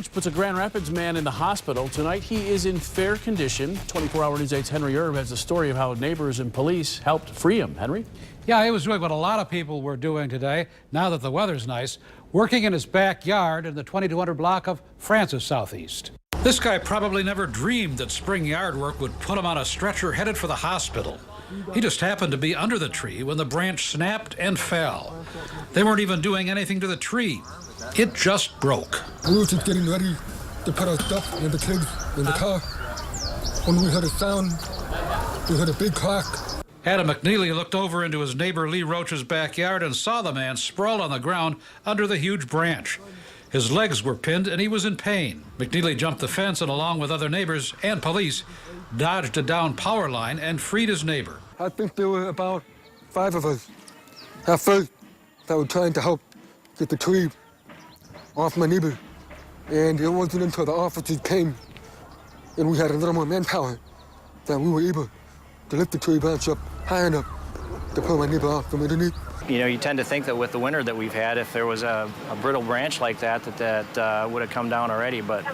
branch puts a Grand Rapids man in the hospital. Tonight, he is in fair condition. 24-hour News 8's Henry Erb has a story of how neighbors and police helped free him. Henry? Yeah, he was doing what a lot of people were doing today, now that the weather's nice, working in his backyard in the 2200 block of Francis Southeast. This guy probably never dreamed that spring yard work would put him on a stretcher headed for the hospital. He just happened to be under the tree when the branch snapped and fell. They weren't even doing anything to the tree. It just broke. We were just getting ready to put our stuff in the kids in the car. When we heard a sound, we heard a big crack. Adam McNeely looked over into his neighbor Lee Roach's backyard and saw the man sprawled on the ground under the huge branch. His legs were pinned and he was in pain. McNeely jumped the fence and, along with other neighbors and police, dodged a downed power line and freed his neighbor. I think there were about 5 of us at first that were trying to help get the tree off my neighbor. And it wasn't until the officers came and we had a little more manpower that we were able to lift the tree branch up high enough to pull my neighbor off from underneath. You know, you tend to think that with the winter that we've had, if there was a brittle branch like that would have come down already, but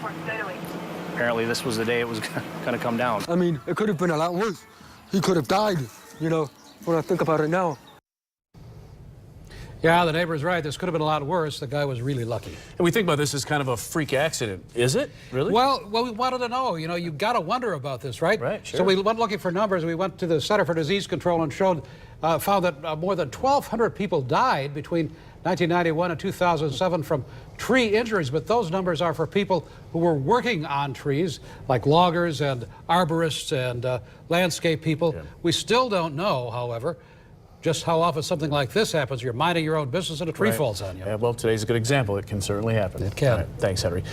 apparently this was the day it was going to come down. I mean, it could have been a lot worse. He could have died, you know, when I think about it now. Yeah, the neighbor's right. This could have been a lot worse. The guy was really lucky. And we think about this as kind of a freak accident. Is it? Really? Well, we wanted to know. You know, you got to wonder about this, right? Right, sure. So we went looking for numbers. We went to the Center for Disease Control and found that more than 1,200 people died between 1991 and 2007 from tree injuries. But those numbers are for people who were working on trees, like loggers and arborists and landscape people. Yeah. We still don't know, however, just how often something like this happens. You're minding your own business and a tree falls on you. Yeah, well, today's a good example. It can certainly happen. It can. All right, thanks, Henry.